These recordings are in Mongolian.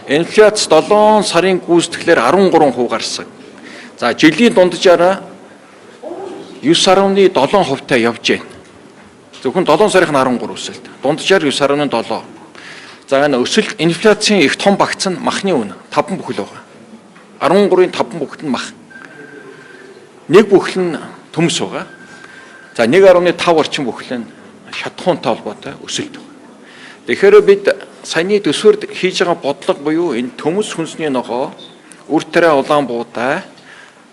Инфляц 7 сарын гүйцэтгэлээр 13% гарсан. За жилийн дунджаараа 9.7%-тай явж байна. Зөвхөн 7 сарын 13 өсөлт. Дунджаар 9.7. За энэ өсөлт инфляцийн их том багц нь махны үн 5 бүхэл байгаа. 13-ийн 5 бүхэл нь мах. Нэг бүхэл нь төмс байгаа. За 1.5 орчим бүхэл нь шатхуунтай холбоотой өсөлт байна. Тэгэхээр бид саяны төсвөрд хийж байгаа бодлого буюу энэ төмс хүнсний ногоо, үр тариа улаан буудай,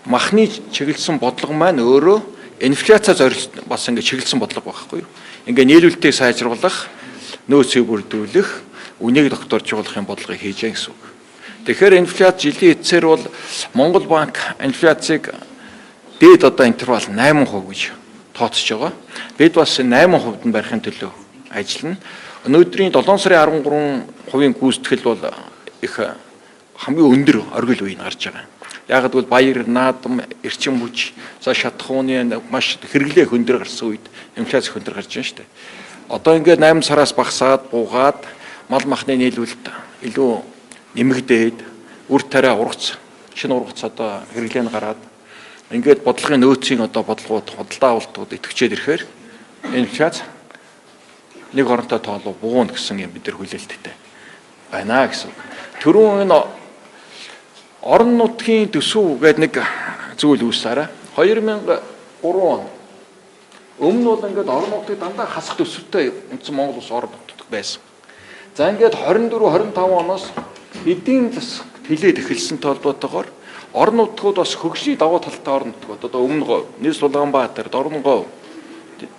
махны чиглэсэн бодлого маань өөрөө инфляцаа зориулсан бас ингэ чиглэсэн бодлого байхгүй юу? Ингээ нийлүүлэлтийг сайжруулах, нөөцийг бүрдүүлэх, үнийг докторжуулах юм бодлогыг хийж байгаа гэсэн үг. Тэгэхээр инфляц жилийн эцсээр бол Монгол банк инфляцийг дээд одоо интервал 8% гэж тооцож байгаа. Бид бас 8%-д нь барихын төлөө ажиллана. Өнөөдрийн 7 сарын 13%-ийн гүйцэтгэл бол их хамгийн өндөр оргил үеийг гарч байгаа. Яг гэвэл баяр, наадам, эрчим хүч, за шатхууны маш хэрэглээ хөндөр гарсан үед инфляц хөндөр гарч байна шүү дээ. Одоо ингээд 8 сараас багасаад буугаад мал махны нийлүүлэлт илүү нэмэгдээд үр тариа ургац, шинэ ургац одоо хэрэглээ нь гараад ингээд бодлогын нөөцийн одоо бодлогууд, худалдаа авалтууд идэвхжээд ирэхээр инфляц нэг оронтой тоолоо бугуун гэсэн юм бид нар хүлээлттэй байна гэсэн. Түрүүн энэ орон нутгийн төсөв гэдэг нэг зүйл үүсээрээ 2003 он өмнө бол ингээд орон нутгийг дандаа хасах төсөвтэй үндсэн Монгол улс орон нутг байсан. За ингээд 24 25 оноос эдийн засаг тэлээд эхэлсэнтэй холбоотойгоор орон нутгууд бас хөгжлийн давуу талтай орон нутгууд одоо өмнө Нийс Улаанбаатар, Дорнонгов,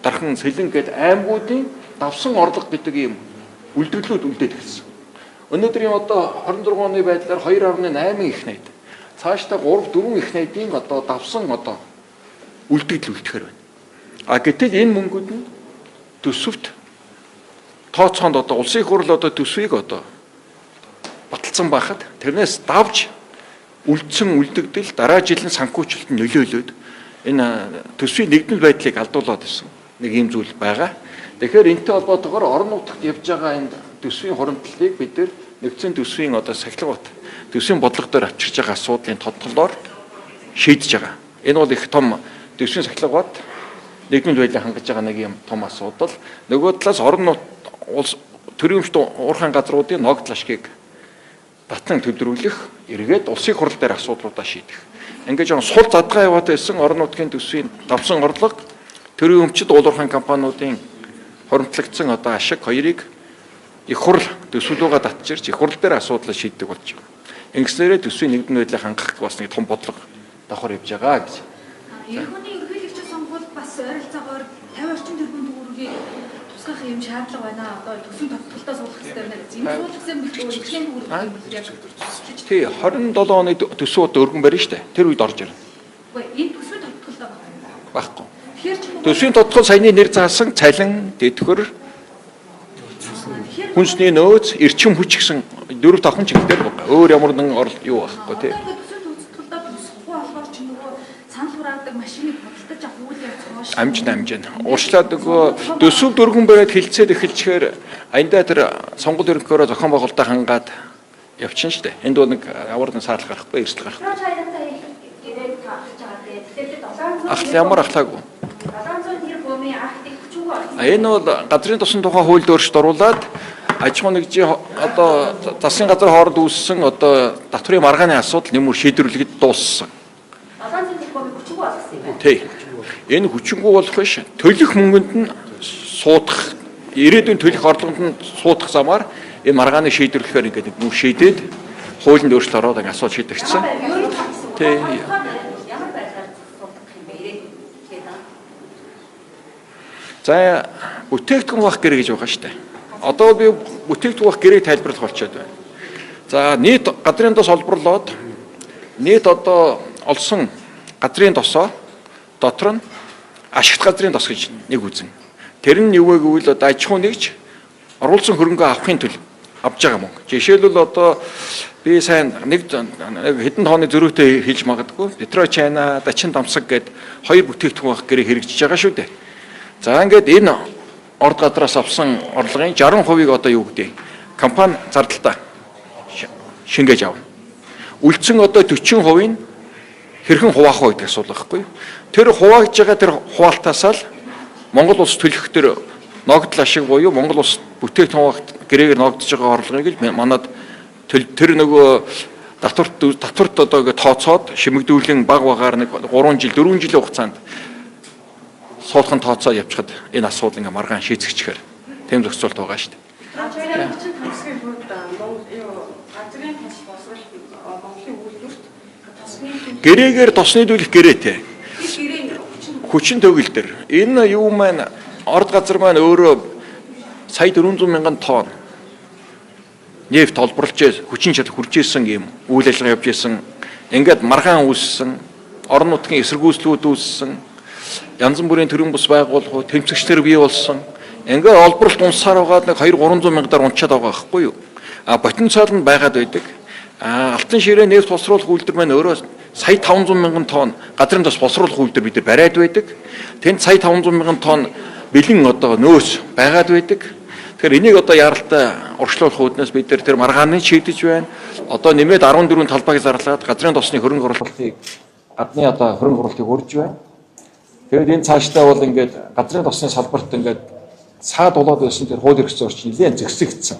Дархан, Сэлэн гээд аймагуудын давсан орлого гэдэг ийм үлдэгдлүүд үлдээд эхэлсэн. Өнөөдрийн одоо 26 оны байдлаар 2.8 их найд. Цаашдаа 3-4 их найдын одоо давсан одоо үлдэгдэл үлдэхээр байна. А гэтэл энэ мөнгүүд нь төсөвт тооцоонд одоо улсын их хурл одоо төсвийг одоо баталсан байхад тэрнээс давж үлдсэн үлдэгдэл дараа жилийн санхүүжилтөнд нөлөөлөд энэ төсвийн нэгдэл байдлыг алдуулаад ирсэн нэг юм зүйл байгаа. Тэгэхээр энэтэй холбоотойгоор орон нутагт явж байгаа энэ төсвийн хуримтлалыг бид нэр нэгдсэн төсвийн одоо сахилгавт төсвийн бодлого дээр авчирч байгаа асуудлын тодголоор шийдэж байгаа. Энэ бол их том төсвийн сахилгавт нэгдмэл байдлыг хангаж байгаа нэг юм том асуудал. Нөгөө талаас орон нут улс төрөмжт уурхайн газруудын ногдол ашгийг батлан төдрүүлэх, эргээд улсын хурал дээр асуудлуудаа шийдэх. Ингээд жоон сул задгаа яваад байсан орон нутгийн төсвийн давсан орлого төрөмчд уулуурхайн компаниудын хуримтлагдсан одоо ашиг хоёрыг их хурл төсвөлөөгөө татчирч их хурл дээр асуудлаа шийддэг болж байгаа. Ингэснээрээ төсвийн нэгдмэл байдлыг хангах бас нэг том бодлого давхар явж байгаа гэж. Ерөнхийдөө ерөнхийлөгчийн сонгуульд бас ойролцоогоор 50 орчим тэрбум төгрөгийг тусгах юм шаардлага байна. Одоо төсвийн тодтолтоо суулгах хэрэгтэй байна гэж. Энэ суулгасан бэлтгэл ихлэн төгрөгийг яг. Тий 27 оны төсвүүд өргөн барина шүү дээ. Тэр үед орж ирнэ. Үгүй энэ төсвийн тодтолтоо багхгүй. Тэгэхээр төсвийн тодтол саяны нэр заасан цалин, дэтгэр, хүнсний нөөц, эрчим хүч гэсэн 4-5 чиглэлээр байгаа. Өөр ямар нэгэн юу байхгүй тий. Амжин. Уучлаад нөгөө төсөв дөргөн бариад хилцээд эхэлчихээр аяндаа тэр сонгол ерөнхиөрөө зохион байгуулалтаа хангаад явчихна шүү дээ. Энд бол нэг ямар нэгэн саарлах гарахгүй, эрсдэл гарахгүй. Ахлаа ямар ахлаагүй. Энэ бол газрын тусны тухай хуульд өөрчлөлт оруулаад аж ахуй нэгжийн одоо засгийн газар хооронд үүссэн одоо татврын маргааны асуудал нэмэр шийдвэрлэгд дууссан. Тий. Энэ хүчингү болох биш. Төлөх мөнгөнд нь суудах, ирээдүйн төлөх орлогонд нь суудах замаар энэ маргааны шийдвэрлэхээр ингээд нэг мөнгө шийдээд хуулинд өөрчлөлт ороод ингээд асуудал шийдэгдсэн. Тий. За бүтээгдэхүүн бах гэрээ гэж байгаа шүү дээ. Одоо би бүтээгдэхүүн бах гэрээг тайлбарлах болчиход байна. За нийт газрын тос олборлоод нийт одоо олсон газрын тосоо дотор нь ашигт газрын тос гэж нэг үзэн. Тэр нь юу вэ гэвэл одоо аж ахуй нэгж оруулсан хөрөнгө авахын төлөв авж байгаа мөнгө. Жишээлбэл одоо би сайн нэг хэдэн тооны зөрүүтэй хэлж магадгүй. Петрочайна, Дачин дамсаг гэд хоёр бүтээгдэхүүн бах гэрээ хэрэгжиж байгаа шүү дээ. За ингээд энэ орд гадраас авсан орлогын 60%-ийг одоо юу гэдэг компани зардалтаа шингээж авна. Үлдсэн одоо 40% нь хэрхэн хуваах вэ гэдэг асуудал байхгүй юу? Тэр хуваагдж байгаа тэр хуваалтаасаа л Монгол улс төлөх тэр ногдол ашиг буюу Монгол улс бүтээгдэхүүн хуваалт гэрээгээр ногдож байгаа орлогыг манад тэр нөгөө татварт одоо ингэ тооцоод шимэгдүүлэн баг багаар нэг 3 жил 4 жилийн хугацаанд суулган тооцоо явчихад энэ асуудал ингээ маргаан шийдэгчээр тийм зохицуулт байгаа шүү дээ. Газрын тасгийн хувьд газрын тас босролт Монголын үйлдвэрт тасны Гэрээгээр тосны дүүлэх гэрээтэй. Хүчин төгөл төр. Энэ юу маань орд газар маань өөрөө сая 400 мянган тонн нефт олборлж хүчин чадал хүрж исэн юм үйл ажиллагаа явж исэн. Ингээд маргаан үүссэн, орон нутгийн эсэргүүцлүүд үүссэн, янз бүрийн төрийн бус байгууллагууд, тэмцэгчдэр бий болсон. Ингээд олборлолт унсаар байгаад нэг 200-300 мянгаар унчаад байгаа байхгүй юу? Потенциал нь байгаад байдаг. Алтан ширээ нефть босруулах үйлдвэр маань өөрөө сая 500 мянган тонн газрын тос босруулах үйлдвэр бид нар бариад байдаг. Тэнд сая 500 мянган тонн бэлэн одоо нөөц байгаад байдаг. Тэгэхээр энийг одоо яралтай урьдчилуулах үүднээс бид нар тэр маргааны шийдэж байна. Одоо нэмээд 14 талбайг зарлаад газрын тосны хөрөнгө оруулалтыг гадны одоо хөрөнгө оруулалтыг урьж байна. Тэгээд энэ цаашдаа бол ингээд газрын тосны салбарт ингээд цаад болоод байсан тэр хууль эрх зүйн орчин нэлээд зэгсэгдсэн.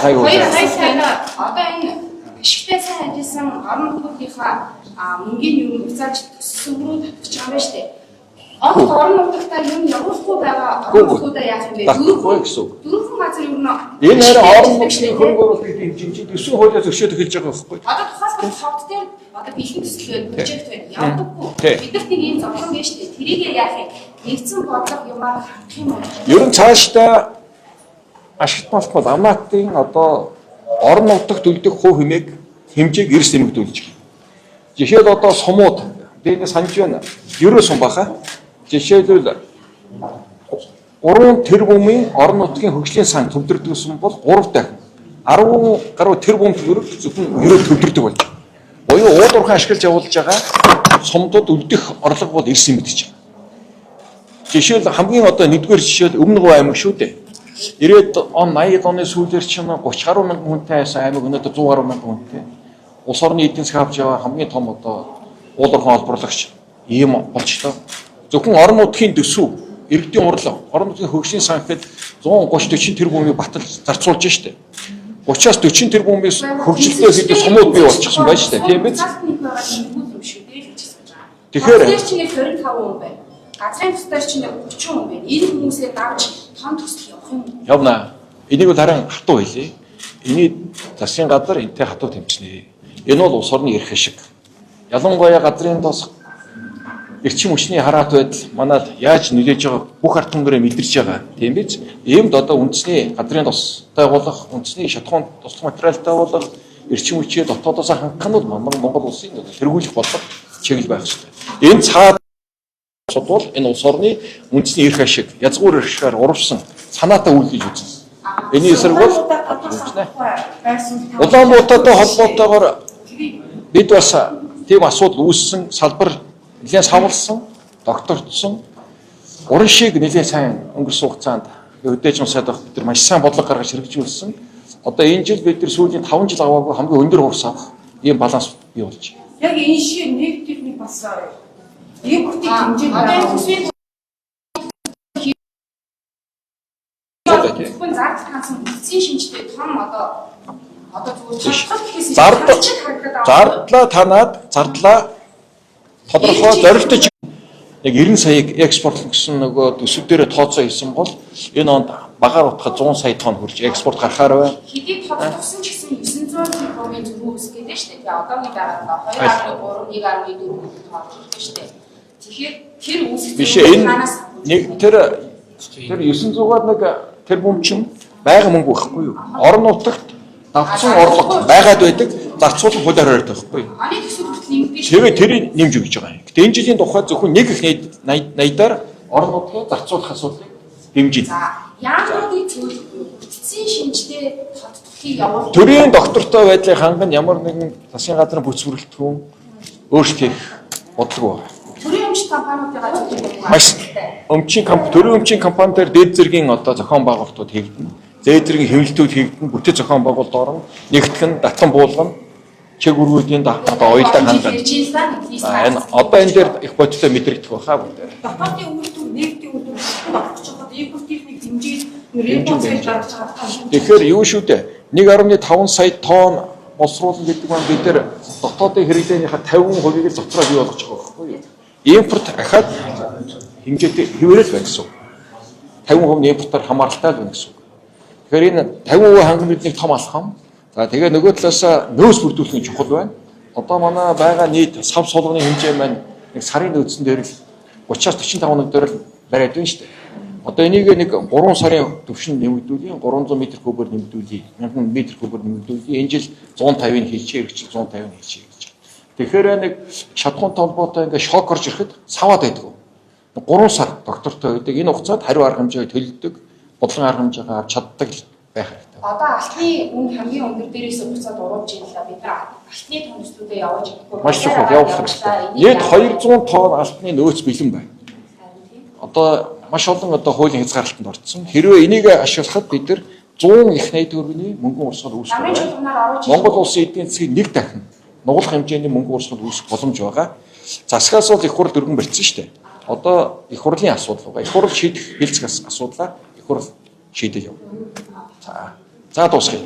Одоо энэ гიშгтэй сайн ажилласан орон нутгийнхаа мөнгөний юм буцааж төссөн рүү татчих байгаа шүү дээ. Орон нутгатаа юм явуулахгүй байгаа орон нутгуудаа яах юм бэ? Дөрвөн газар юу нэ? Энэ харин орон нутгийн хөрөнгө оруулалтын хэмжээнд 9 хуулиар зөвшөөрөх хэлж байгаа байхгүй. Одоо тухайн хот дээр одоо бэлэн төслөө прожект байна. Явдаггүй. Бидэрт нэг юм зовлон байна шүү дээ. Тэрийг яах юм? Нэгдсэн бодлого юмар хандах юм уу? Ер нь цаашдаа ашигт болох амнаатын одоо орон нутагт төлдөг хувь хэмжээг эрс нэмэгдүүлж байна. Жишээд одоо сумууд дээний санаж байна. Ерөө сум баха. Жишээлбэл 3 тэрбумын орон нутгийн хөгжлийн сан төвлөрдөг сум бол 3 дахин 10 гаруй тэрбум төгрөг зөвхөн ерөө төвлөрдөг болж байна. Буюу уулуурхан ашиглаж явуулж байгаа сумдууд үлдэх орлого бол эрс нэмэгдэж байна. Жишээл хамгийн одоо нэгдүгээр жишээл Өмнөгов аймаг шүү дээ. 90-ад он 80-ад оны сүүлээр чинь 30 гаруй мянган хүнтэй байсан аймаг өнөөдөр 100 гаруй мянган хүнтэй. Улс орны эдийн засаг авч яваа хамгийн том одоо уулуурхан олборлагч ийм болчлоо. Зөвхөн орон нутгийн төсөв, иргэдийн урлаг, орон нутгийн хөгжлийн сан гэхэд 130-40 тэрбумыг батал зарцуулж штэ. 30-аас 40 тэрбумын хөгжилтэй хэд сумууд бий болчихсон байж штэ. Тийм биз? Тэгэхээр чинь 25 хүн байна. Газрын тусдаар чинь 30 хүн байна. Энэ хүмүүсээ давж том төсөл явах юм. явна. Энийг бол харин хатуу хэлье. Эний засгийн газар энтэй хатуу тэмцэнэ. Энэ бол улс орны эрх ашиг. Ялангуяа газрын тос эрчим хүчний хараат байдал манад яаж нөлөөж байгааг бүх ард түмнэрээ мэдэрч байгаа. Тийм биз? Иймд одоо үндэсний газрын тостой болох, үндэсний шатхуун туслах материалтай болох эрчим хүчээ дотоодоос хангах нь бол Монгол улсын тэргүүлэх бодлого чиглэл байх ёстой. Энэ цаад бол энэ улс орны үндэсний эрх ашиг, язгуур эрх ашигаар урвсан санаатай үйлдэж үзсэн. Эний эсрэг бол Улаанбаатартай холбоотойгоор бид бас тийм асуудал үүссэн, салбар нэлээд савлсан, доктордсон, уран шиг нэлээд сайн өнгөрсөн хугацаанд өдөөж унсаад байх бид нар маш сайн бодлого гаргаж хэрэгжүүлсэн. Одоо энэ жил бид нар сүүлийн 5 жил аваагүй хамгийн өндөр хурс авах ийм баланс бий болж байна. Яг энэ шиг нэг техник бас импортын хэмжээ байна. Зөвхөн зардал хансан эцсийн шинжтэй том одоо зүгээр чадхад гэхээс зардлаа танаад зардлаа тодорхой зорилттой яг 90 саяг экспортлох гэсэн нөгөө төсөв дээр тооцоо хийсэн бол энэ онд багаар утгах 100 сая тонн хүрч экспорт гарахаар байна. Хэдий тодорхойлсон ч гэсэн 900 тэрбумын зөв үсгээд байна шүү дээ. Тэгээ одоогийн дараалал 2.3 1.4 тооцож байна шүү дээ. Тэгэхээр тэр үсэх биш энэ нэг тэр 900-аар нэг тэрбум чинь байга мөнгө байхгүй юу? Орон нутагт давцсан орлого байгаад байдаг зарцуулах хуулиар хариутай байхгүй юу? Оны төсөв хүртэл нэмэгдэж шүү. Тэгээ тэрийг нэмж өгч байгаа юм. Гэтэ энэ жилийн тухайд зөвхөн нэг их 80-аар орон нутгийн зарцуулах асуудлыг дэмжинэ. За, яамруудыг зөвлөхгүй. Эцсийн шинжтэй тодтолтыг явуулах. Төрийн доктортой байдлыг ханган ямар нэгэн засгийн газрын бүс бүрэлдэхүүн өөрчлөлт хийх бодлого байна. Төрийн өмчт компаниудыг зөвлөхгүй. Маш төрийн өмчийн компани дээр дээд зэргийн одоо зохион байгуулалтууд хийгдэнэ. Дээд зэргийн хэвлэлтүүд хийгдэнэ. Бүтэц зохион байгуулалт орно. Нэгтгэн, татан буулгана. чиг үргүүдийн одоо оёлоо хангана. Энэ одоо энэ дээр их бодтой мэдрэгдэх байхаа бүгд. Дотоодын үйлдвэр, нэгдийн үйлдвэр багтаж байгаад экотехник хэмжээд ремонт гаргаж байгаа. Тэгэхээр юу шүү дээ? 1.5 сая тонн боловсруулалт гэдэг нь бид нар дотоодын хэрэглээнийхээ 50%-ийг л дотроо бий болгож байгаа байхгүй юу? Импорт ахаад хэмжээтэй хэвээрэл байна гэсэн үг. 50% нь импортоор хамааралтай байна гэсэн үг. Тэгэхээр энэ 50% хангамж бидний том алхам. За тэгээ нөгөө талаас нөөц бүрдүүлэх нь чухал байна. Одоо манай байгаа нийт сав сулганы хэмжээ маань нэг сарын нөөцөн дээр л 30-45 хоног дээр л бариад байна шүү дээ. Одоо энийг нэг 3 сарын төвшин нэмэгдүүлээ, 300 м3 нэмэгдүүлээ, 1000 м3 нэмэгдүүлээ. Энэ жил 150-ыг хийчихээ гэж 150-ыг хийчихээ гэж. Тэгэхээр нэг шатхуун толботой ингээ шок орж ирэхэд саваад байдаг. 3 сар доктортой байдаг. Энэ хугацаанд хариу арга хэмжээ төлөгдөг, бодлогын арга хэмжээгээ авч чаддаг байх хэрэгтэй. Одоо алтны үн хамгийн өндөр дээрээс буцаад урууж ийлээ. Бид нар алтны тонцлуудаа явуулж чадахгүй. Маш чухал явуулах хэрэгтэй. Нийт 200 тонн алтны нөөц бэлэн байна. Одоо маш олон одоо хуулийн хязгаарлалтанд орсон. Хэрвээ энийг ашиглахад бид нар 100 их найд төгрөгийн мөнгөн урсгал үүсгэх байна. Монгол улсын эдийн засгийг нэг дахин нугалах хэмжээний мөнгөн урсгал үүсгэх боломж байгаа. Засгаас бол их хурл өргөн барьсан шүү дээ. Одоо их хурлын асуудал байгаа. Их хурл шийдэх хэлцэх асуудлаа их хурл шийдэж явна. За дуусгая.